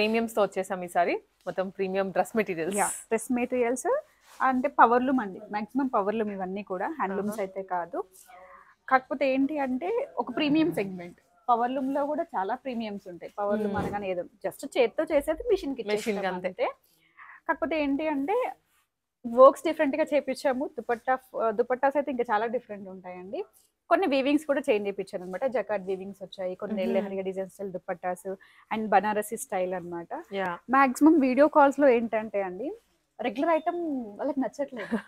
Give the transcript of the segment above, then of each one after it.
Premiums తో వచ్చేసాం ఈసారి మొత్తం premium dress materials. Dress materials అంటే పవర్లూమ్ అండి, మాక్సిమం పవర్లూమ్ ఇవన్నీ కూడా, హ్యాండ్లూమ్స్ అయితే కాదు. కాకపోతే ఏంటి అంటే ఒక ప్రీమియం సెగ్మెంట్. పవర్లూమ్ లో కూడా చాలా ప్రీమియమ్స్ ఉంటాయి. పవర్లూమ్ అనగానే ఏదో జస్ట్ చేత్తో చేసేది మిషన్ కి అంతే. కాకపోతే ఏంటి అంటే వర్క్స్ డిఫరెంట్ గా చేపించాము. దుపట్టాస్ అయితే ఇంకా చాలా డిఫరెంట్ ఉంటాయండి. కొన్ని వీవింగ్స్ కూడా చేంజ్ చేయించాను అనమాట. జకార్డ్ వీవింగ్స్ వచ్చాయి, కొన్ని leheriya design style dupattas and Banarasi style అనమాట. మాక్సిమం వీడియో కాల్స్ లో ఏంటంటే అండి రెగ్యులర్ ఐటమ్ వాళ్ళకి నచ్చట్లేదు.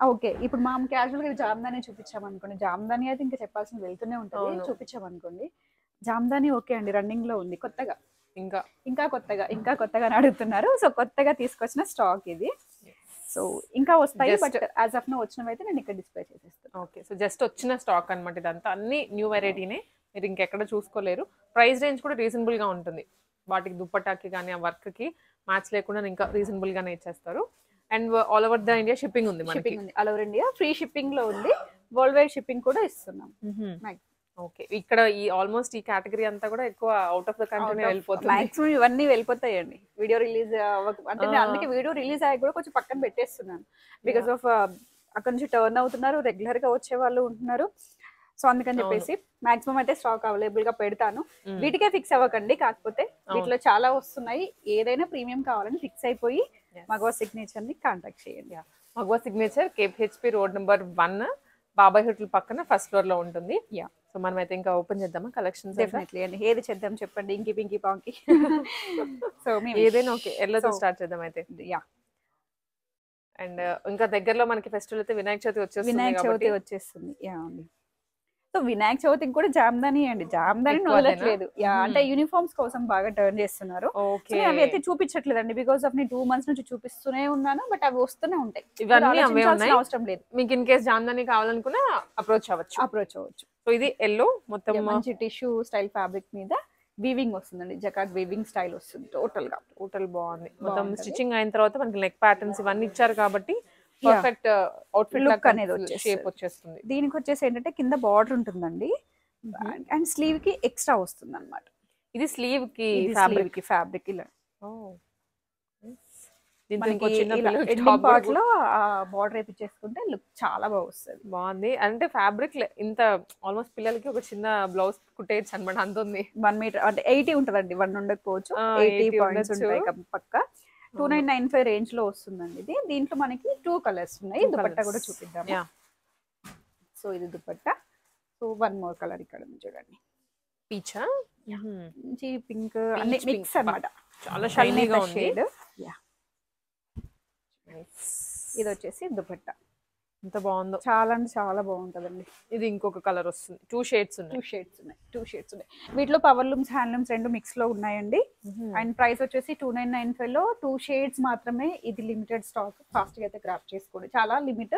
ఓకే, ఇప్పుడు మనం క్యాజువల్ గా జామ్దాని చూపించామనుకోండి, జామ్దాని అయితే ఇంకా చెప్పాల్సింది వెళ్తూనే ఉంటుంది. చూపించామనుకోండి, జామ్దాని ఓకే అండి రన్నింగ్ లో ఉంది, కొత్తగా ఇంకా కొత్తగా అడుగుతున్నారు. సో కొత్తగా తీసుకొచ్చిన స్టాక్ ఇది. సో ఇంకా వస్తాయి, బట్ యాజ్ ఆఫ్ నో వచ్చినవి అయితే నేను ఇక్కడ డిస్ప్లే చేసేస్తాను. ఓకే, సో జస్ట్ వచ్చిన స్టాక్ అనమాట ఇదంతా, అన్ని న్యూ వెరైటీనే, మీరు ఇంకెక్కడ చూసుకోలేరు. ప్రైస్ రేంజ్ కూడా రీజనబుల్ గా ఉంటుంది. వాటికి దుప్పటాకి కానీ ఆ వర్క్ కి మ్యాచ్ లేకుండా ఇంకా రీజనబుల్ గానే ఇచ్చేస్తారు. And all over the India shipping ఉంది మనకి. All over India free shipping లో ఉంది. వరల్డ్ వైడ్ షిప్పింగ్ కూడా ఇస్తున్నాం. ఓకే, ఇక్కడ ఈ ఆల్మోస్ట్ ఈ కేటగిరీ అంతా కూడా ఎక్కువ అవుట్ ఆఫ్ ద కంట్రీ వెళ్ళిపోతుంది. మాక్సిమం ఇవన్నీ వెళ్ళిపోతాయండి. వీడియో రిలీజ్ అంటే అందుకే వీడియో రిలీజ్ అయ్యి కూడా కొంచెం పక్కన పెట్టేస్తున్నాను. బికాస్ ఆఫ్ అక్కడ నుంచి టర్న్ అవుతున్నారు, రెగ్యులర్ గా వచ్చే వాళ్ళు ఉంటున్నారు. సో అందుకని చెప్పేసి మాక్సిమం అయితే స్టాక్ అవైలబుల్ గా పెడతాను. వీటికే ఫిక్స్ అవ్వకండి, కాకపోతే వీటిలో చాలా వస్తున్నాయి. ఏదైనా ప్రీమియం కావాలని ఫిక్స్ అయిపోయి మగవా సిగ్నేచర్ ని కాంటాక్ట్ చేయండి. మగవా సిగ్నేచర్ KPHP రోడ్ నెంబర్ 1 బాబాయ్ హోటల్ పక్కన ఫస్ట్ ఫ్లోర్ లో ఉంటుంది. సో మనం అయితే ఇంకా ఓపెన్ చేద్దామా కలెక్షన్స్? డెఫినెట్లీ అండి. ఏది చేద్దాం చెప్పండి, ఇంకి పింకి పాంకి. సో ఏదైనా ఓకే, ఎల్లోతో స్టార్ట్ చేద్దాం అయితే. అండ్ ఇంకా దగ్గరలో మనకి ఫెస్టివల్ అయితే వినాయక చవితి వచ్చేస్తుంది. సో వినాయక చవితికి కూడా జామ్దాని అండి, జామ్దాని వదలట్లేదు. అంటే యూనిఫామ్స్ కోసం బాగా టర్న్ చేస్తున్నారు. అవి అయితే చూపించట్లేదండి, బికాస్ ఆఫ్ నేను 2 months నుంచి చూపిస్తూనే ఉన్నాను, బట్ అవి వస్తూనే ఉంటాయి. ఇవన్నీ అవసరం లేదు. మీకు ఇన్ కేస్ జామ్దాని కావాలనుకున్నా అప్రోచ్ అవ్వచ్చు. సో ఇది ఎల్లో మొత్తం మంచి టిష్యూ స్టైల్ ఫ్యాబ్రిక్ మీద వీవింగ్ వస్తుందండి, జకార్డ్ వీవింగ్ స్టైల్ వస్తుంది. టోటల్ బాగుంది. మొత్తం స్టిచ్చింగ్ అయిన తర్వాత మనకి నెక్ ప్యాటర్న్స్ ఇవన్నీ ఇచ్చారు కాబట్టి పర్ఫెక్ట్ అవుట్ఫిట్ లుక్ అనేది షేప్ వచ్చేస్తుంది. దీనికి వచ్చేసి ఏంటంటే కింద బార్డర్ ఉంటుందండి, అండ్ స్లీవ్ కి ఎక్స్ట్రా వస్తుంది అనమాట. ఇది స్లీవ్ కి ఫ్యాబ్రిక్ ఇలా పార్ట్ లో బార్డర్ వేపించేసుకుంటే లుక్ చాలా బాగుంది. అంటే ఫ్యాబ్రిక్ ఇంత ఆల్మోస్ట్ పిల్లలకి ఒక చిన్న బ్లౌజ్ కుట్టేయచ్చు అనమాట. అంత ఉంది. 1 meter అంటే 80 ఉంటదండి, 1 ఉండకపోవచ్చు, 80 points ఉంటాయి పక్క. 2995 రేంజ్ లో వస్తుందండి ఇది. దీంట్లో మనకి 2 కలర్స్ ఉన్నాయి. దుపట్టా కూడా చూపిద్దాం. సో ఇది దుపట్టా. సో 1 more కలర్ ఇక్కడ ఉంది చూడండి, పీచా పింక్ అన్ని మిక్స్ అన్నమాట. చాలా షైనీగా ఉంది. ఇది వచ్చేసి దుపట్టా. ఎంత బాగుందో, చాలా అంటే చాలా బాగుంటదండి. ఇది ఇంకొక కలర్ వస్తుంది. 2 షేడ్స్ ఉన్నాయి. వీటిలో పవర్ లూమ్స్, హ్యాండ్ లూమ్స్ రెండు మిక్స్ లో ఉన్నాయండి. అండ్ ప్రైస్ వచ్చేసి 2995 లో 2 షేడ్స్ మాత్రమే. ఇది లిమిటెడ్ స్టాక్, ఫాస్ట్ గా అయితే గ్రాప్ చేసుకోండి. చాలా లిమిట్,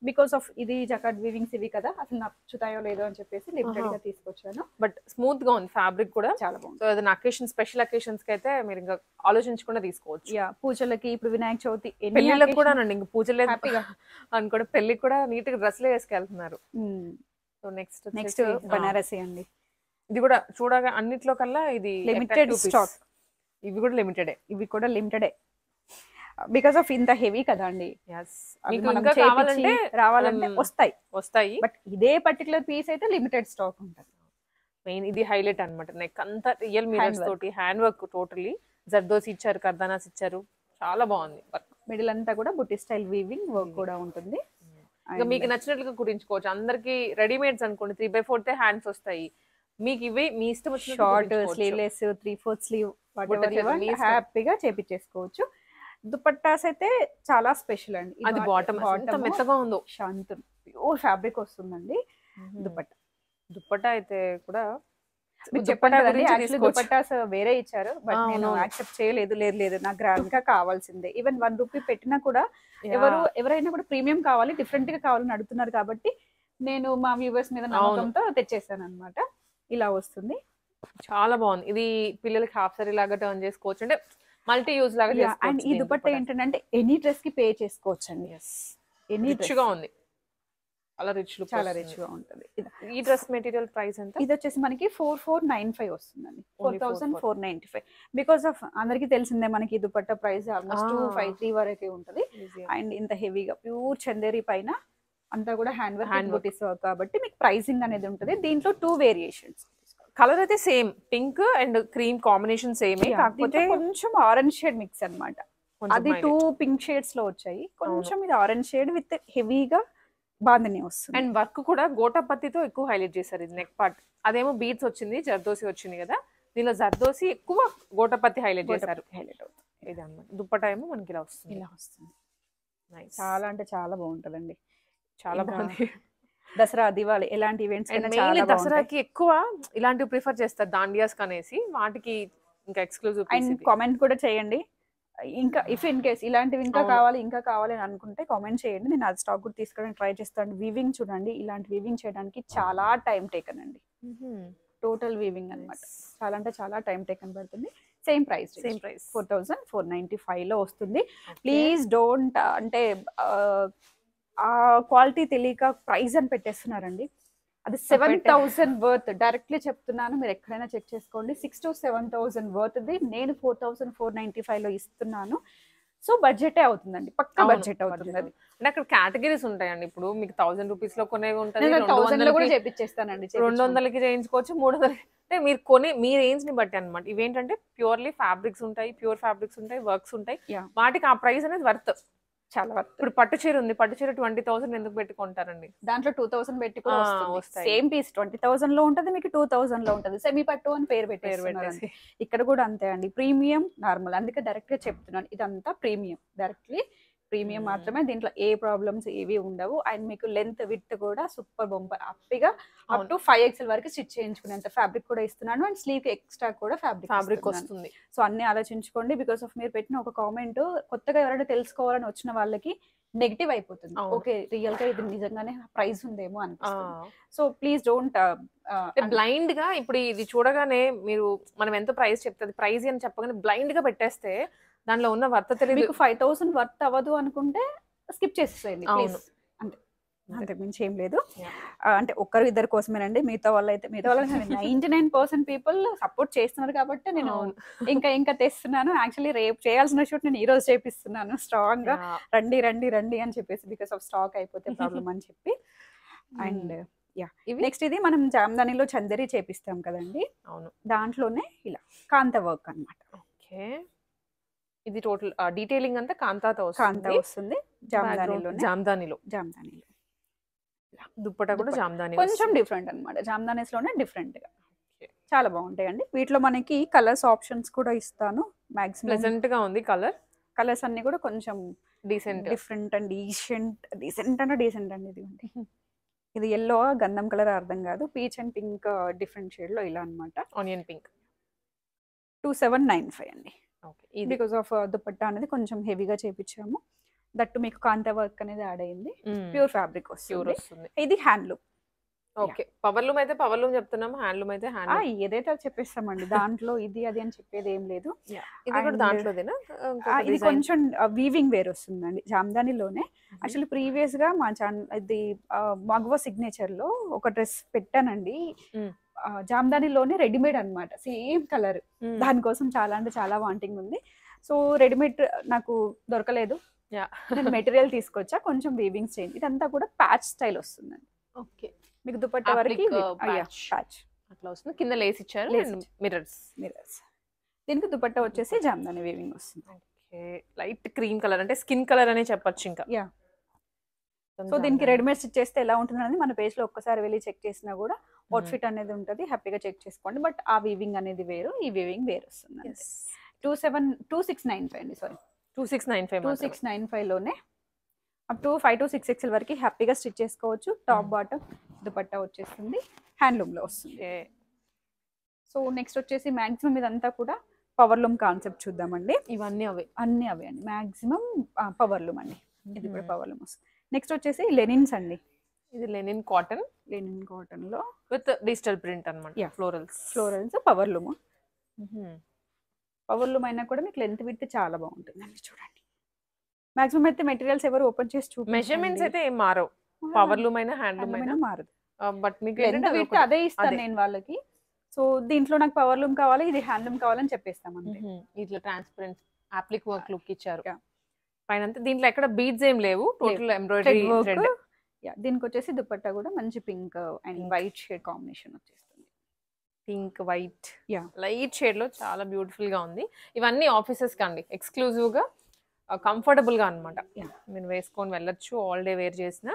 బికాస్ ఆఫ్ ఇది జకార్డ్ వీవింగ్స్ ఇవి కదా, అసలు నచ్చుతాయో లేదో అని చెప్పేసి లిమిటెడ్ గా తీసుకొచ్చాను. బట్ స్మూత్ గా ఉంది, ఫ్యాబ్రిక్ కూడా చాలా బాగుంది. సో ఏదైనా అకేషన్, స్పెషల్ అకేషన్స్ కి అయితే మీరు ఇంకా ఆలోచించకుండా తీసుకోవచ్చు. పూజలకి, ఇప్పుడు వినాయక చవితి, పెళ్లిళ్ళకి కూడా నండి, ఇంకా పూజలు హ్యాపీగా అనుకోండి, పెళ్లికి కూడా నీట్ గా డ్రెస్లే వేసుకెళ్తున్నారు. సో నెక్స్ట్ బనారసి అండి. ఇది కూడా చూడగా అన్నిట్లో కల్లా ఇది లిమిటెడ్ స్టాక్. ఇవి కూడా లిమిటెడే బికాస్ ఆఫ్ ఇంత హెవీ కదా అండి. రావాలంటే వస్తాయి, బట్ ఇదే పర్టికులర్ పీస్ అయితే లిమిటెడ్ స్టాక్ ఉంటుంది. మెయిన్ ఇది హైలైట్ అనమాట. నెక్ అంతా రియల్ మిరర్స్ తోటి హ్యాండ్ వర్క్, టోటలీ జర్దోసి ఇచ్చారు, కర్దానాస్ ఇచ్చారు, చాలా బాగుంది వర్క్. మిడిల్ అంతా కూడా బుట్టి స్టైల్ వీవింగ్ వర్క్ కూడా ఉంటుంది. ఇంకా మీకు నచ్చినట్లుగా కుట్టించుకోవచ్చు. అందరికి రెడీమేడ్స్ అనుకోండి 3/4 హ్యాండ్స్ వస్తాయి. మీకు ఇవి మీ ఇష్టం వచ్చిన షార్ట్ స్లీవ్లెస్, 3/4 స్లీవ్ హ్యాపీగా చేపించేసుకోవచ్చు. దుపట్టాస్ అయితే చాలా స్పెషల్ అండి. అది బాటమ్ మెత్తగా ఉందో, శాంతం ప్యూర్ ఫ్యాబ్రిక్ వస్తుందండి దుపట్టా అయితే కూడా. దుపట్టాస్ వేరే ఇచ్చారు, బట్ నేను యాక్సెప్ట్ చేయలేదు. లేదు నాకు గ్రాండ్ గా కావాల్సిందే. ఈవెన్ 1 రూపీ పెట్టినా కూడా ఎవరైనా కూడా ప్రీమియం కావాలి, డిఫరెంట్ గా కావాలని అడుగుతున్నారు కాబట్టి నేను మా వ్యూవర్స్ మీద నమ్మకంతో తెచ్చేసాను అనమాట. ఇలా వస్తుంది, చాలా బాగుంది. ఇది పిల్లలకి హాఫ్ సారీ లాగా టర్న్ చేసుకోవచ్చు, అంటే మల్టీ యూజ్ లాగా. అండ్ ఈ దుపట్టా ఏంటంటే ఎనీ డ్రెస్ కి పే చేసుకోవచ్చు అండి. ఎనీ రిచ్గా ఉంది. చాలా రిచ్ లుక్, చాలా రిచ్ గా ఉంటుంది. ఈ డ్రెస్ మెటీరియల్ ప్రైస్ ఎంత? ఇది వచ్చేసి మనకి 4495 వస్తుందండి. 4495 బికాస్ ఆఫ్ అందరికి తెలిసిందే మనకి దుపట్టా ప్రైస్ ఆల్మోస్ట్ 253 వరకే ఉంటది. అండ్ ఇంత హెవీగా ప్యూర్ చందేరి పైన అంతా కూడా హ్యాండ్ వర్క్ బూటీస్ కాబట్టి మీకు ప్రైసింగ్ అనేది ఉంటుంది. దీంట్లో 2 వేరియేషన్స్. కలర్ అయితే same pink and cream combination same, కాకపోతే కొంచెం ఆరెంజ్ షేడ్ మిక్స్ అన్నమాట. అది 2 పింక్ షేడ్స్ లో వచ్చాయి, కొంచెం ఇది ఆరెంజ్ షేడ్ విత్ హెవీగా బాందని వస్తుంది. అండ్ వర్క్ కూడా గోటపత్తితో ఎక్కువ హైలైట్ చేశారు. ఇది నెక్ పార్ట్, అదేమో బీడ్స్ వచ్చింది, జర్దోసి వచ్చింది కదా, దీనిలో జర్దోసి ఎక్కువ గోటపత్తి హైలైట్ చేశారు. హైలైట్ అవుతుంది ఇది అన్నమాట. దుప్పటా ఏమో మనకి ఇలా వస్తుంది. ఇలా వస్తుంది. చాలా అంటే చాలా బాగుంటదండి. చాలా బాగుంది. దసరా, దివాళి ఎలాంటి ఈవెంట్స్ దసరాకి ఎక్కువ ఇలాంటివి ప్రిఫర్ చేస్తారు, దాండియాస్ కనేసి, వాటికి ఇంకా ఎక్స్క్లూజివ్. అండ్ కామెంట్ కూడా చేయండి, ఇంకా ఇఫ్ ఇన్ కేస్ ఇలాంటివి ఇంకా కావాలి అని అనుకుంటే కామెంట్ చేయండి. నేను అది స్టాక్ కూడా తీసుకోవడానికి ట్రై చేస్తాను. వీవింగ్ చూడండి, ఇలాంటి వీవింగ్ చేయడానికి చాలా టైం టేకన్ అండి. టోటల్ వీవింగ్ అన్నమాట. చాలా అంటే చాలా టైం టేకన్ పడుతుంది. సేమ్ ప్రైస్ 4495 లో వస్తుంది. ప్లీజ్ డోంట్ అంటే ఆ క్వాలిటీ తెలియక ప్రైస్ అని పెట్టేస్తున్నారండి. అది 7000 వర్త్. డైరెక్ట్లీ చెప్తున్నాను, మీరు ఎక్కడైనా చెక్ చేసుకోండి. 6,000 to 7,000 వర్త్ది నేను 4495 లో ఇస్తున్నాను. సో బడ్జెటే అవుతుందండి, పక్కా బడ్జెట్ అవుతుంది. అది అంటే అక్కడ కేటగిరీస్ ఉంటాయండి. ఇప్పుడు మీకు 1000 రూపీస్ లో కొనేవి ఉంటాయి, 1000 లో కూడా చేపిచ్చేస్తానండి. 200కి చేయించుకోవచ్చు, 300. అంటే మీరు కొనే మీ రేంజ్ ని బట్టి అనమాట. ఇవేంటంటే ప్యూర్లీ ఫ్యాబ్రిక్స్ ఉంటాయి, ప్యూర్ ఫ్యాబ్రిక్స్ ఉంటాయి, వర్క్స్ ఉంటాయి, వాటికి ఆ ప్రైస్ అనేది వర్త్. చాలా వర్త్. ఇప్పుడు పట్టు చీర ఉంది, పట్టు చీర 20,000 ఎందుకు పెట్టుకుంటారండి? దాంట్లో 2000 పెట్టి కూడా వస్తాయి. సేమ్ పీస్ 20,000 లో ఉంటది, మీకు 2000 లో ఉంటది. సెమీ పట్టు అని పేరు పెట్టేసి. ఇక్కడ కూడా అంతే అండి, ప్రీమియం నార్మల్. అందుకే డైరెక్ట్ గా చెప్తున్నాను, ఇదంతా ప్రీమియం, డైరెక్ట్లీ ప్రీమియం మాత్రమే. దీంట్లో ఏ ప్రాబ్లమ్స్ ఏవి ఉండవు. అండ్ మీకు లెంత్ విడ్త్ కూడా సూపర్ బంపర్ హ్యాపీగా అప్ టు 5XL వరకు స్టిచ్ చేయించుకునేంత ఫ్యాబ్రిక్ కూడా ఇస్తున్నాను. అండ్ స్లీవ్ కి ఎక్స్ట్రా కూడా ఫ్యాబ్రిక్ వస్తుంది. సో అన్ని ఆలోచించుకోండి. బికాస్ ఆఫ్ మీరు పెట్టిన ఒక కామెంట్ కొత్తగా ఎవరైనా తెలుసుకోవాలని వచ్చిన వాళ్ళకి నెగిటివ్ అయిపోతుంది. ఓకే, రియల్ గా ఇది నిజంగానే ప్రైస్ ఉందేమో అనిపిస్తుంది. సో ప్లీజ్ డోంట్ బ్లైండ్ గా ఇప్పుడు ఇది చూడగానే మీరు మనం ఎంత ప్రైస్ చెప్తుంది ప్రైస్ అని చెప్పగానే బ్లైండ్ గా పెట్టేస్తే దాంట్లో ఉన్న వర్త్ తెలియదు. మీకు 5000 వర్త్ అవ్వదు అనుకుంటే స్కిప్ చేసేయండి ప్లీజ్. అంతే, అంతకు మించి ఏం లేదు. అంటే ఒక్కరు ఇద్దరు కోసమేనండి. మిగతా వాళ్ళు 99% పీపుల్ సపోర్ట్ చేస్తున్నారు కాబట్టి నేను ఇంకా తెస్తున్నాను. యాక్చువల్లీ రేపు చేయాల్సిన షూట్ నేను ఈ రోజు చేపిస్తున్నాను స్ట్రాంగ్ గా. రండి రండి రండి అని చెప్పేసి, బికాస్ ఆఫ్ స్టాక్ అయిపోతే ప్రాబ్లం అని చెప్పి. అండ్ నెక్స్ట్ ఇది మనం జామ్దానిలో చందేరి చేపిస్తాం కదండి. అవును, దాంట్లోనే ఇలా కాంత వర్క్ అన్నమాట. ఓకే, ఇది టోటల్ డీటెయిలింగ్ అంతా కాంతాతో వస్తుంది. జామ్దానిలో దుప్పటా కూడా జామ్దాని, కొంచెం డిఫరెంట్ అన్నమాట. జామ్దానీస్ లోనే డిఫరెంట్ గా చాలా బాగుంటాయండి. వీటిలో మనకి కలర్స్ ఆప్షన్స్ కూడా ఇస్తాను. మాక్సిమం ప్లెజెంట్ గా ఉంది. కలర్స్ అన్ని కూడా కొంచెం డీసెంట్, డిఫరెంట్ అండ్ డీసెంట్ అండి. ఇది ఎల్లో గంధం కలర్ అర్థం కాదు, peach and pink different shade లో ఇలా అన్నమాట. ఆనియన్ పింక్ 2795 అండి. బికాస్ ఆఫ్ దుపట్టా అనేది కొంచెం హెవీగా చేపించాము. దట్టు మీకు కాంతా వర్క్ అనేది యాడ్ అయింది. ప్యూర్ ఫ్యాబ్రిక్ వస్తుంది. ఇది హ్యాండ్లూమ్. ఓకే, పవర్లూమ్ అయితే పవర్లూమ్ చెప్తున్నాము, హ్యాండ్లూమ్ అయితే హ్యాండ్లూమ్. ఏదైతే చెప్పేస్తామండి, దాంట్లో ఇది అది అని చెప్పేది ఏం లేదు. ఇది కూడా దాంట్లోదేనా? ఇది కొంచెం వీవింగ్ వేర్ వస్తుందండి జామ్దానిలోనే. యాక్చువల్లీ ప్రీవియస్ గా మా ఇది మగవ సిగ్నేచర్ లో ఒక డ్రెస్ పెట్టానండి, జామ్దానిలోనే రెడీమేడ్ అన్నమాట, సేమ్ కలర్. దానికోసం చాలా అంటే చాలా వాంటింగ్ ఉంది. సో రెడీమేడ్ నాకు దొరకలేదు, నేను మెటీరియల్ తీసుకొచ్చా, కొంచెం వీవింగ్స్ చేయండి. ఇదంతా కూడా ప్యాచ్ స్టైల్ వస్తుందండి. ఓకే, మీకు దుపట్టా వరకు ప్యాచ్ అట్లా వస్తుంది, కింద లేస్ ఇచ్చారు, మిర్రర్స్. దీనికి దుపట్టా వచ్చేసి జామ్దాని వీవింగ్ వస్తుంది. ఓకే, లైట్ క్రీమ్ కలర్, అంటే స్కిన్ కలర్ అనే చెప్పొచ్చు. ఇంకా సో దీనికి రెడీమేడ్ స్టిచ్ చేస్తే ఎలా ఉంటుంది అనేది మన పేజ్ లో ఒక్కసారి వెళ్ళి చెక్ చేసినా కూడా అవుట్ఫిట్ అనేది ఉంటుంది, హ్యాపీగా చెక్ చేసుకోండి. బట్ ఆ వీవింగ్ అనేది వేరు, ఈ వీవింగ్ వేరు వస్తుంది. 2695 అండి. సారీ 2695 లోనే అప్ టు 5 to 6XL వరకు హ్యాపీగా స్టిచ్ చేసుకోవచ్చు. టాప్ బాటమ్ దుపట్టా వచ్చేస్తుంది, హ్యాండ్లూమ్ లో వస్తుంది. సో నెక్స్ట్ వచ్చేసి మాక్సిమం ఇదంతా కూడా పవర్లూమ్ కాన్సెప్ట్ చూద్దామండి. ఇవన్నీ అన్ని అవే అండి, మాక్సిమం పవర్లూమ్ అండి. ఇది కూడా పవర్లూమ్ వస్తుంది. నెక్స్ట్ వచ్చేసి లెనిన్స్ అండి. ఇది లెనిన్ కాటన్ లో విత్ డిజిటల్ ప్రింట్ అన్నమాట. Florals powerloom. పవర్లూమ్ అయినా కూడా మీకు లెంత్ విడ్త్ చాలా బాగుంటుందండి. చూడండి, మాక్సిమం అయితే మెటీరియల్స్ ఎవరు ఓపెన్ చేసి మెజర్మెంట్స్ అయితే ఏం మారవు. పవర్ లూమ్ అయినా హ్యాండ్లూమ్ అయినా మారదు. బట్ మీకు లెంత్ ఏంటంటే విడ్త్ అదే ఇస్తాను నేను వాళ్ళకి. సో దీంట్లో నాకు పవర్ లూమ్ కావాలి, ఇది హ్యాండ్లూమ్ కావాలని చెప్పేస్తాం అంతే. ఇట్లా ట్రాన్స్పరెంట్ అప్లిక్ వర్క్ లుక్ ఇచ్చారు Yeah. పైన. దీంట్లో ఎక్కడ బీడ్స్ ఏం లేవు, టోటల్ ఎంబ్రాయిడరీ థ్రెడ్. దీనికి వచ్చేసి దుపట్టా కూడా మంచి pink and white shade combination వచ్చేస్తుంది. Pink white Yeah. Light shade లో చాలా బ్యూటిఫుల్ గా ఉంది. ఇవన్నీ ఆఫీసెస్ కండి ఎక్స్క్లూజివ్ గా కంఫర్టబుల్ గా అన్నమాట. మీరు వేసుకొని వెళ్ళొచ్చు, ఆల్ డే వేర్ చేసిన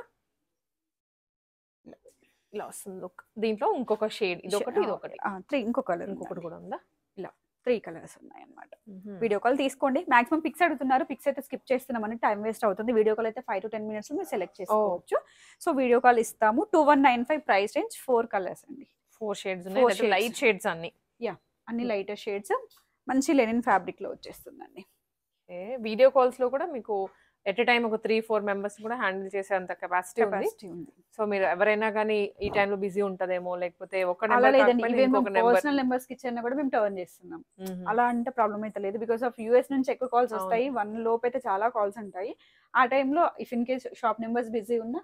ఇలా వస్తుంది లుక్. దీంట్లో ఇంకొక షేడ్, ఇదొకటి ఇదొకటి ఇంకొకటి కూడా ఉందా? ఇలా 3 కలర్స్ ఉన్నాయి అన్నమాట. వీడియో కాల్ తీసుకోండి. మాక్సిమం పిక్స్ అడుగుతున్నారు, పిక్స్ అయితే స్కిప్ చేస్తున్నామని టైం వేస్ట్ అవుతుంది. వీడియో కాల్ అయితే 5 to 10 minutes మీరు సెలెక్ట్ చేసుకోవచ్చు. సో వీడియో కాల్ ఇస్తాము. 2195 ప్రైస్ రేంజ్, 4 కలర్స్ అండి. 4 షేడ్స్ ఉన్నాయి, లైట్ షేడ్స్ అన్ని. అన్ని లైటర్ షేడ్స్, మంచి లెనిన్ ఫ్యాబ్రిక్ లో వచ్చేస్తుందండి. వీడియో కాల్స్ లో కూడా మీకు ఎట్ ఎ టైం ఒక 3-4 మెంబర్స్ కూడా హ్యాండిల్ చేసేంత కెపాసిటీ ఉంది. సో మీరు ఎవరైనా కానీ ఈ టైంలో బిజీ ఉంటదేమో, లేకపోతే ఒక పర్సనల్ నెంబర్స్ కి ఇచ్చినా కూడా మేము టర్న్ చేస్తున్నాం. అలా అంటే ప్రాబ్లం అయితే లేదు. బికాస్ ఆఫ్ యూఎస్ నుంచి ఎక్కువ కాల్స్ వస్తాయి, 1 లోపు అయితే చాలా కాల్స్ ఉంటాయి. ఆ టైంలో if in case shop numbers busy ఉన్నా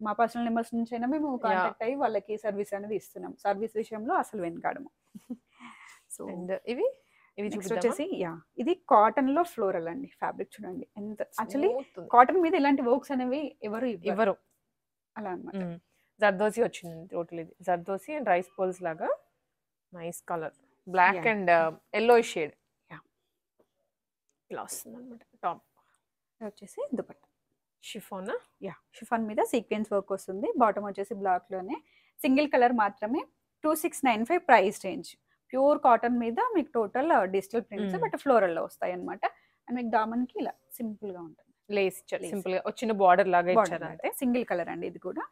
మా పర్సనల్ నెంబర్స్ నుంచి అయినా మేము కాంటాక్ట్ అయ్యి వాళ్ళకి సర్వీస్ అనేది ఇస్తున్నాం. సర్వీస్ విషయంలో అసలు వెనకాడము. సో ఇవి నెక్స్ట్ వచ్చేసి ఇది కాటన్ లో ఫ్లోరల్ అండి. ఫ్యాబ్రిక్ చూడండి ఎంత, యాక్చువల్లీ కాటన్ మీద ఇలాంటి వర్క్స్ అనేవి ఎవరు అలా అన్నమాట. జర్దోసి వచ్చింది టోటల్. ఇది జర్దోసి అండ్ రైస్ పోల్స్ లాగా nice colour, black and yellow shade ఇలా వస్తుంది అనమాట. టాప్ వచ్చేసి దుపట్టా షిఫాన్, షిఫాన్ మీద సీక్వెన్స్ వర్క్ వస్తుంది. బాటమ్ వచ్చేసి బ్లాక్ లోనే, సింగిల్ కలర్ మాత్రమే. 2695 ప్రైస్ రేంజ్. ప్యూర్ కాటన్ మీద మీకు total digital prints but floral లో వస్తాయి అనమాట. అండ్ మీకు దామన్ కి ఇలా సింపుల్ గా ఉంటుంది, లేస్ సింపుల్ గా వచ్చిన బార్డర్ లాగా ఇచ్చారు అంతే. సింగిల్ కలర్ అండి ఇది కూడా.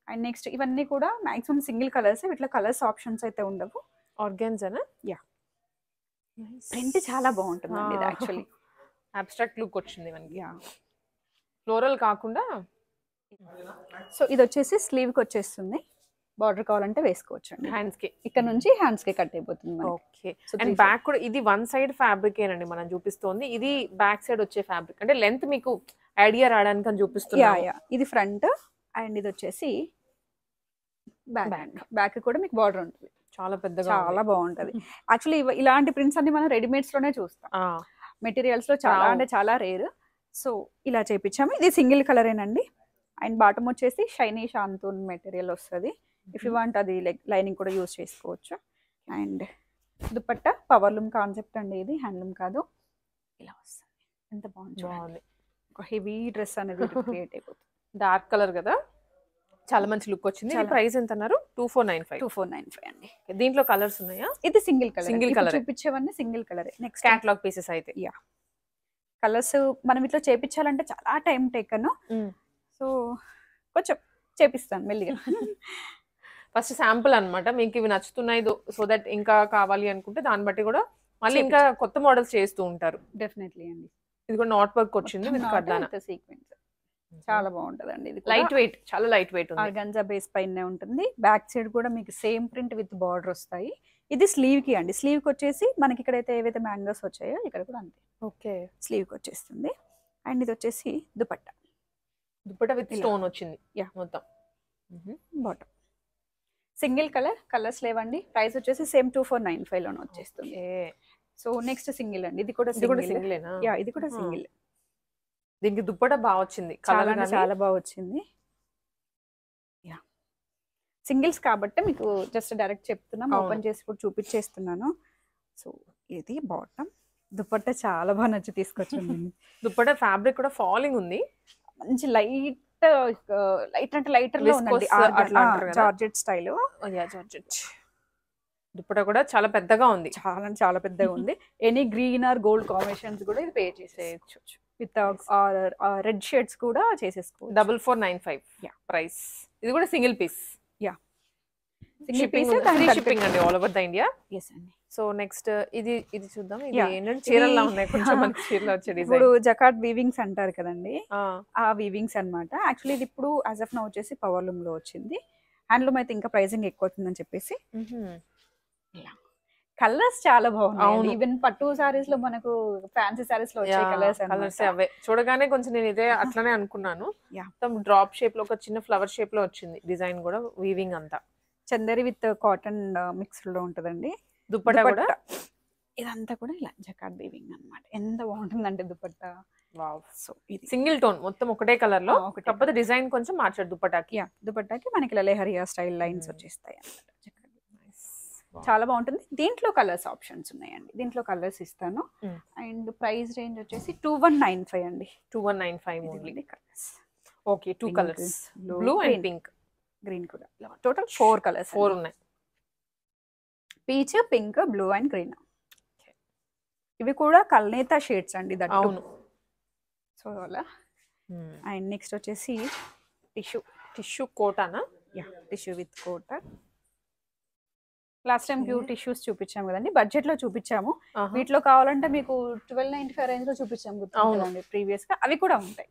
అండ్ నెక్స్ట్ ఇవన్నీ కూడా మాక్సిమం సింగిల్ కలర్స్, ఇట్లా కలర్స్ ఆప్షన్స్ అయితే ఉండవు. ఆర్గాన్జానా? ప్రింట్ చాలా బాగుంటుంది అండి ఇది. యాక్చువల్లీ అబ్స్ట్రాక్ట్ లుక్ వచ్చింది మనకి, ఫ్లోరల్ కాకుండా. సో ఇది వచ్చేసి స్లీవ్ కి వచ్చేస్తుంది. బార్డర్ కావాలంటే వేసుకోవచ్చు అండి. హ్యాండ్స్ కి, ఇక్కడ నుంచి హ్యాండ్స్ కి కట్ అయిపోతుంది. ఓకే. అండ్ బ్యాక్ కూడా ఇది 1 సైడ్ ఫ్యాబ్రిక్ ఏనండి మనం చూపిస్తోంది. ఇది బ్యాక్ సైడ్ వచ్చే ఫ్యాబ్రిక్, అంటే లెంత్ మీకు ఐడియా రావడానికి అని చూపిస్తున్నా. ఇది ఫ్రంట్ అండ్ ఇది వచ్చేసి బ్యాక్ కూడా మీకు బార్డర్ ఉంటుంది. చాలా పెద్దగా, చాలా బాగుంటది. యాక్చువల్లీ ఇలాంటి ప్రింట్స్ అన్ని మనం రెడీమేడ్స్ లోనే చూస్తాం. మెటీరియల్స్ లో చాలా అంటే చాలా రేర్. సో ఇలా చేపించాము. ఇది సింగిల్ కలరేనండి. అండ్ బాటమ్ వచ్చేసి షైనీ షాంతూన్ మెటీరియల్ వస్తుంది. ఇఫ్ యూ వాంట్ అది లైనింగ్ కూడా యూజ్ చేసుకోవచ్చు. And dupatta power loom concept అండి, ఇది హ్యాండ్లూమ్ కాదు. ఇలా వస్తుంది, ఎంత బాగుంది. ఒక హెవీ డ్రెస్ అనేది క్రియేట్ అయిపోతుంది. డార్క్ కలర్ కదా, చాలా మంచి లుక్ వచ్చింది. ప్రైస్ ఎంత అన్నారు? 2495 అండి. దీంట్లో కలర్స్ ఉన్నాయా? ఇది సింగిల్ కలర్ చూపించేవన్నీ single colour. Next catalogue pieces అయితే కలర్స్ మనం ఇట్లా చేపించాలంటే చాలా టైం టేకన్. సో కొంచెం చేపిస్తాను మెల్లిగా. ఫస్ట్ శాంపుల్ అన్నమాట. మీకు ఇవి నచ్చుతున్నాయి, సో దట్ ఇంకా కావాలి అనుకుంటే దాన్ని బట్టి కూడా మళ్ళీ ఇంకా కొత్త మోడల్స్ చేస్తూ ఉంటారు. డెఫినెట్లీ అండి. ఇది కూడా నాట్ వర్క్ వచ్చింది విత్ కర్దానా సీక్వెన్స్, చాలా బాగుంటదండి. ఇది లైట్ వెయిట్, చాలా లైట్ వెయిట్ ఉంది. ఆర్గాన్జా బేస్ పైనే ఉంటుంది. బ్యాక్ సైడ్ కూడా మీకు సేమ్ ప్రింట్ విత్ బార్డర్ వస్తాయి. ఇది స్లీవ్ కి అండి. స్లీవ్ కి వచ్చేసి మనకి ఇక్కడైతే ఏవైతే మ్యాంగోస్ వచ్చాయో ఇక్కడ కూడా అంతే. ఓకే, స్లీవ్ కి వచ్చేస్తుంది. అండ్ ఇది వచ్చేసి దుపట్టా విత్ స్టోన్ వచ్చింది మొత్తం. బాటమ్ సింగిల్ కలర్స్ లేవండి. ప్రైస్ వచ్చేసి సేమ్ 2495 లోనే వచ్చేస్తుంది. సో నెక్స్ట్ సింగిల్ అండి. ఇది కూడా సింగిలేనా? ఇది కూడా సింగిల్. దీనికి దుప్పట బాగా వచ్చింది, చాలా బాగా వచ్చింది. సింగిల్స్ కాబట్టి మీకు జస్ట్ డైరెక్ట్ చెప్తున్నాం, ఓపెన్ చేసి కూడా చూపించేస్తున్నాను. సో ఇది బాటమ్. దుపట్టా చాలా బాగా నచ్చి తీసుకొచ్చింది. దుపట్టా ఫ్యాబ్రిక్ కూడా ఫాలింగ్ ఉంది, మంచి లైట్ అంటే లైటర్ లో ఉందండి. Georgette style. దుపట్టా కూడా చాలా పెద్దగా ఉంది, చాలా పెద్దగా ఉంది. Any green are gold combinations కూడా ఇది పే చేసేయచ్చు. విత్ రెడ్ షేడ్స్ కూడా చేసేసుకోవచ్చు. 4495 ప్రైస్. ఇది కూడా సింగిల్ పీస్. షిప్పింగ్ అండి all over the India. So next ఇది చూద్దాం. ఇది ఏంటంటే చీరల్లా ఉన్నాయి కొంచెం, మనకి చీరలు వచ్చే డిజైన్. ఇప్పుడు జకార్డ్ వీవింగ్స్ అంటారు కదండి, ఆ వీవింగ్స్ అన్నమాట. యాక్చువల్లీ ఇది ఇప్పుడు యాజ్ ఆఫ్ నౌ వచ్చేసి పవర్ లూమ్ లో వచ్చింది. హ్యాండ్లూమ్ అయితే ఇంకా ప్రైసింగ్ ఎక్కువ అవుతుందని చెప్పేసి కలర్స్ చాలా బాగున్నాయి. అవును. ఈవెన్ పట్టు సారీస్ లో మనకు ఫ్యాన్సీ సారీస్ లో వచ్చే కలర్స్ కలర్స్ అవే చూడగానే కొంచెం నేను ఇదే అట్లనే అనుకున్నాను. Yeah. మొత్తం డ్రాప్ షేప్ లో ఒక చిన్న ఫ్లవర్ షేప్ లో వచ్చింది డిజైన్ కూడా, వీవింగ్ అంతా. చందేరి విత్ కాటన్ మిక్స్డ్ లో ఉంటదండి. దుపట్టా కూడా ఇదంతా కూడా ఇలా జకార్డ్ వీవింగ్ అన్నమాట. ఎంత బాగుంటుందంటే దుపట్టా. వావ్. సో ఇది సింగిల్ టోన్ మొత్తం ఒకటే కలర్ లో, ఒకటే కాకపోతే డిజైన్ కొంచెం మార్చాడు దుపట్టాకి. యా దుపట్టాకి మనకి ఇలా లెహరియా స్టైల్ లైన్స్ వచ్చేస్తాయి అన్నమాట. Wow. చాలా బాగుంటుంది. దీంట్లో కలర్స్ ఆప్షన్స్ ఉన్నాయండి. దీంట్లో కలర్స్ ఇస్తాను. Mm. అండ్ ప్రైస్ రేంజ్ వచ్చేసి 2195 అండి. 2195 ఓన్లీ. Colours okay, 2 Pink, colours, blue, blue and green. Pink. Green కూడా టోటల్ 4 కలర్స్. 4 ఉన్నాయి. Peach, pink, blue and green. ఇవి కూడా కల్నేత షేడ్స్ అండి. అవును. సో అలా. అండ్ నెక్స్ట్ వచ్చేసి టిష్యూ కోటానా? Yeah tissue with Kota. Last time pure tissues చూపించాము కదండి, బడ్జెట్ లో చూపించాము. వీటిలో కావాలంటే మీకు 1295 రేంజ్ లో చూపించాము గుర్తుందండి ప్రీవియస్ గా. అవి కూడా ఉంటాయి.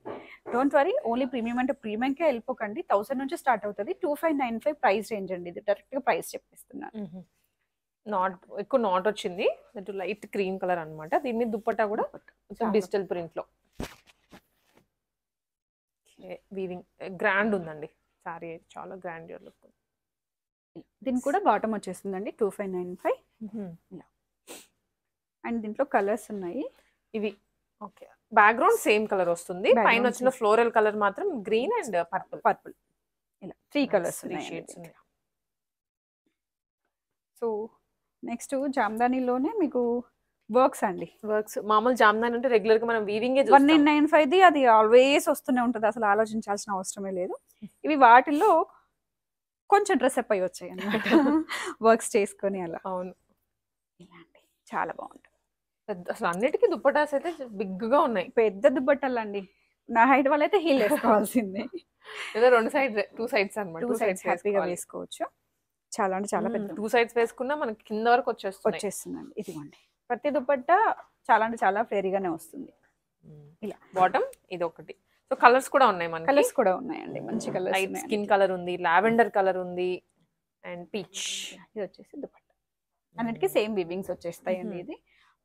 డోంట్ వరీ, ఓన్లీ ప్రీమియం అంటే ప్రీమియంకే వెళ్ళిపోకండి. 1000 నుంచి స్టార్ట్ అవుతుంది. 2595 ప్రైస్ రేంజ్ అండి. ఇది డైరెక్ట్ గా ప్రైస్ చెప్పిస్తున్నాను. నాట్ ఎక్కువ నాట్ వచ్చింది, లైట్ క్రీమ్ కలర్ అన్నమాట. దీని మీద దుపట్టా కూడా డిజిటల్ ప్రింట్ లో వీవింగ్ గ్రాండ్ ఉందండి. సారీ చాలా గ్రాండ్ లుక్. దీనికి కూడా బాటమ్ వచ్చేస్తుందండి 2595. అండ్ దీంట్లో కలర్స్ ఉన్నాయి ఇవి. ఓకే, బ్యాక్గ్రౌండ్ సేమ్ కలర్ వస్తుంది. పైన వచ్చిన ఫ్లోరల్ కలర్ మాత్రం గ్రీన్ అండ్ పర్పుల్. ఇలా 3 కలర్స్ షేడ్స్ ఉన్నాయి. సో నెక్స్ట్ జామ్దానీలోనే మీకు వర్క్స్ అండి. వర్క్స్ మామూలు జామ్దాని అంటే రెగ్యులర్ గా మనం వీవింగ్ 1995 ది అది ఆల్వేస్ వస్తూనే ఉంటుంది. అసలు ఆలోచించాల్సిన అవసరమే లేదు. ఇవి వాటిల్లో కొంచెం డ్రెస్అప్ అయ్యి వచ్చాయి అన్నమాట. వర్క్స్ చేసుకొని అలా. అవును, ఇలాంటి చాలా బాగుంటుంది. అసలు అన్నిటికీ దుపట్టాస్ అయితే బిగ్ గా ఉన్నాయి. పెద్ద దుపట్టాలు అండి. నా హైట్ వల్ల అయితే హీల్ వేసుకోవాల్సిందే. ఏదో 2 సైడ్స్ అన్నమాట. 2 సైడ్స్ హ్యాపీగా వేసుకోవచ్చు. చాలా అంటే చాలా పెద్ద. 2 సైడ్స్ వేసుకున్నా మనకి కింద వరకు వచ్చేస్తుందండి. ఇదిగోండి, ప్రతి దుపట్టా చాలా అంటే చాలా ఫ్లేరీగానే వస్తుంది. ఇలా బాటమ్ ఇది ఒకటి. సో కలర్స్ కూడా ఉన్నాయి మనకి. కలర్స్ కూడా ఉన్నాయండి, మంచి కలర్స్. లైట్ స్కిన్ కలర్ ఉంది, లావెండర్ కలర్ ఉంది అండ్ పీచ్. ఇది వచ్చేసి దుపట్టా. అన్నిటికీ సేమ్ వీవింగ్స్ వచ్చేస్తాయండి. ఇది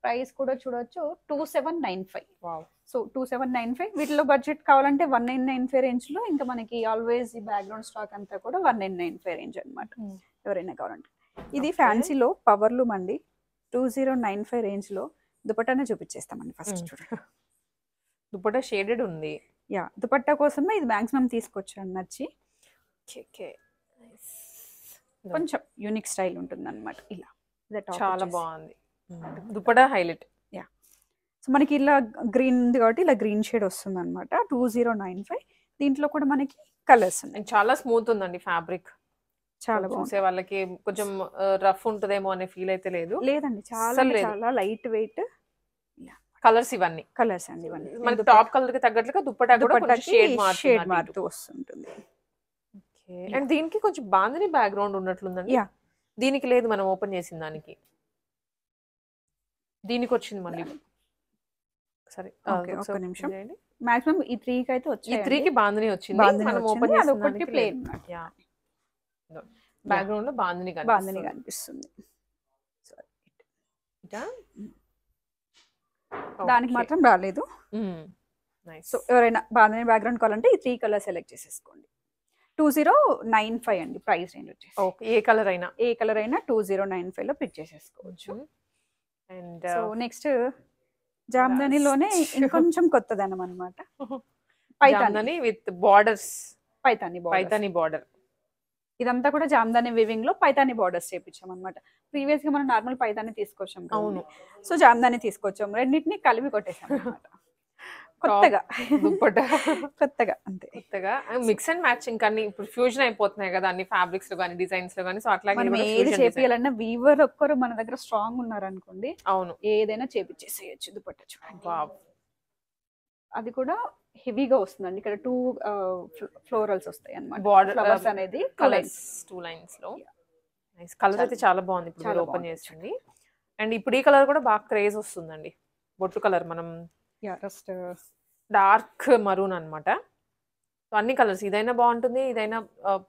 ప్రైస్ కూడా చూడొచ్చు 2795. వావ్. సో 2795. వీటిలో బడ్జెట్ కావాలంటే 1995 రేంజ్ లో. ఇంకా మనకి ఆల్వేస్ ఈ బ్యాక్గ్రౌండ్ స్టాక్ అంతా కూడా 1995 రేంజ్ అనమాట. ఎవరైనా కావాలంటే. ఇది ఫ్యాన్సీలో పవర్ లూమ్ అండి. 2095 రేంజ్ లో దుపట్టానే చూపించేస్తామండి ఫస్ట్. చూడండి, దుపట్టా షేడెడ్ ఉంది. యా దుపట్టా కోసమే ఇది మాక్సిమం తీసుకొచ్చాను నచ్చి. కొంచెం యూనిక్ స్టైల్ ఉంటుంది అనమాట. ఇలా చాలా బాగుంది. దుపట్టా హైలైట్. యా సో మనకి ఇలా గ్రీన్ ఉంది కాబట్టి ఇలా గ్రీన్ షేడ్ వస్తుంది అనమాట. 2095. దీంట్లో కూడా మనకి కలర్స్ ఉన్నాయి. చాలా స్మూత్ ఉందండి ఫ్యాబ్రిక్. చాలా బాగుంది. చూసే వాళ్ళకి కొంచెం రఫ్ ఉంటదేమో అనే ఫీల్ అయితే లేదండి. చాలా చాలా లైట్ వెయిట్ కలర్స్. ఇవన్నీ కలర్స్ అండి. ఇవన్నీ మనకి టాప్ కలర్ కి తగ్గట్లుగా దుపట్టా కూడా షేడ్ మారుతూ వస్తుంటుంది. అండ్ దీనికి కొంచెం బాందిని బ్యాక్గ్రౌండ్ ఉన్నట్లుందండి. దీనికి లేదు, మనం ఓపెన్ చేసిన దానికి. దీనికి వచ్చింది మళ్ళీ. సరే ఒక నిమిషం. మాక్సిమం ఈ 3 కి అయితే వచ్చాయి. ఈ 3 కి బాందిని వచ్చింది. మనం ఓపెన్ చేసిన దానికి ప్లేన్. బ్యాక్గ్రౌండ్ లో బాందిని కనిపిస్తుంది. దానికి మాత్రం రాలేదు. సో ఎవరైనా బాందిని బ్యాక్గ్రౌండ్ కావాలంటే ఈ 3 కలర్ సెలెక్ట్ చేసేసుకోండి. 2095 అండి ప్రైస్ రేంజ్ వచ్చేసి. ఓకే, ఏ కలర్ అయినా 2095 లో పిక్ చేసేసుకోవచ్చు. అండ్ సో నెక్స్ట్ జామ్దానిలోనే ఇంకొంచెం కొత్తదనం అన్నమాట. Jamdani with borders. Paithani border. ఇదంతా కూడా జామ్దాని వీవింగ్ లో పైతాని బార్డర్స్ చేపించాం అనమాట. ప్రీవియస్ గా మనం నార్మల్ పైతాని తీసుకొచ్చాం. అవును. సో జామ్దాని తీసుకొచ్చాం, రెండింటిని కలిపి కొట్టేసాం అనమాట. కొత్తగా దుపట్టా కొత్తగా అంతే. కొత్తగా మిక్స్ అండ్ మ్యాచింగ్ కానీ ఇప్పుడు ఫ్యూజన్ అయిపోతున్నాయి కదా అన్ని ఫ్యాబ్రిక్స్ లో కానీ డిజైన్స్ లో కానీ. సో అట్లాగే మనం ఏది చేపియాలన్నా వీవర్ ఒక్కరు మన దగ్గర స్ట్రాంగ్ ఉన్నారనుకోండి, అవును, ఏదైనా చేపించేసేయచ్చు. దుపట్టా చూడండి, అది కూడా హెవీగా వస్తుందండి. ఇక్కడ 2 ఫ్లోరల్స్ వస్తాయి అన్నమాట. ఫ్లవర్స్ అనేది 2 లైన్స్ లో. నైస్ కలర్ అయితే చాలా బాగుంది. ఇప్పుడు ఓపెన్ చేసింది. అండ్ ఇప్పుడు ఈ కలర్ కూడా బాగా క్రేజ్ వస్తుందండి. బొట్టు కలర్. మనం డార్క్ మరూన్ అన్నమాట. సో అన్ని కలర్స్, ఇదైనా బాగుంటుంది, ఇదైనా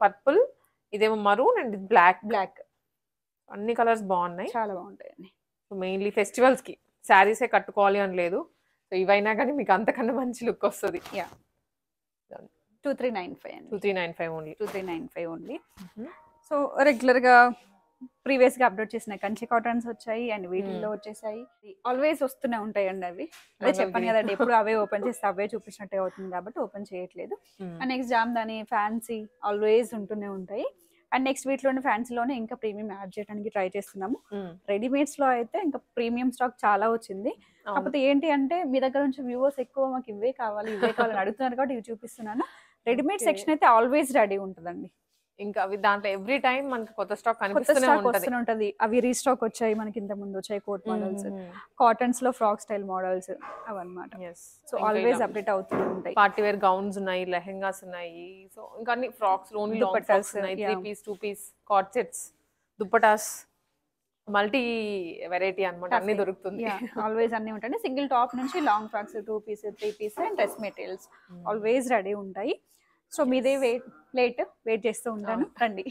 పర్పుల్, ఇదేమో మరూన్ అండ్ బ్లాక్. అన్ని కలర్స్ బాగున్నాయి. చాలా బాగుంటాయండి. సో మెయిన్లీ ఫెస్టివల్స్ కి శారీసే కట్టుకోవాలి అని లేదు. సో ఇవైనా కానీ మీకు అంతకన్నా మంచి లుక్ వస్తుంది. యా 2395 అండి. 2395 ఓన్లీ. 2395 ఓన్లీ. సో రెగ్యులర్ గా ప్రీవియస్ గా అప్లోడ్ చేసిన కంచి కాటన్స్ వచ్చాయి అండ్ వీటిల్లో వచ్చేసాయి. ఆల్వేస్ వస్తూనే ఉంటాయండి అవి. అదే చెప్పాను కదండి, ఎప్పుడు అవే ఓపెన్ చేస్తే అవే చూపించినట్టే అవుతుంది కాబట్టి ఓపెన్ చేయట్లేదు. And next Jamdani, fancy always ఉంటూనే ఉంటాయి. అండ్ నెక్స్ట్ వీటిలోనే ఫ్యాన్సీలోనే ఇంకా ప్రీమియం యాడ్ చేయడానికి ట్రై చేస్తున్నాము. రెడీమేడ్స్ లో అయితే ఇంకా ప్రీమియం స్టాక్ చాలా వచ్చింది. కాకపోతే ఏంటి అంటే మీ దగ్గర నుంచి వ్యూవర్స్ ఎక్కువ మాకు ఇవే కావాలి అని అడుగుతున్నారు కాబట్టి ఇవి చూపిస్తున్నాను. రెడీమేడ్ సెక్షన్ అయితే ఆల్వేస్ రెడీ ఉంటుందండి. ఇంకా అవి దాంట్లో ఎవ్రీ టైం మనకి కొత్త స్టాక్ కనిపిస్తూనే ఉంటది. అవి రీస్టాక్ వచ్చాయి, మనకి ఇంత ముందు వచ్చాయి కోట్ మోడల్స్, కాటన్స్ లో ఫ్రాక్ స్టైల్ మోడల్స్ అవన్నమాట. సో ఆల్వేస్ అప్డేట్ అవుతూ ఉంటాయి. పార్టీ వేర్ గౌన్స్ ఉన్నాయి, లెహెంగాస్ ఉన్నాయి. సో ఇంకా అన్ని ఫ్రాక్స్ లోని దుపట్టాస్ ఉన్నాయి, 3 piece 2 piece coord sets, dupattas, multi variety అన్నమాట, అన్ని దొరుకుతుంది. ఆల్వేస్ అన్ని ఉంటాయి. సింగిల్ టాప్ నుంచి long frocks, 2 piece 3 piece and dress materials always ready ఉంటాయి. సో మీదే వెయిట్ చేస్తూ ఉంటాను, రండి.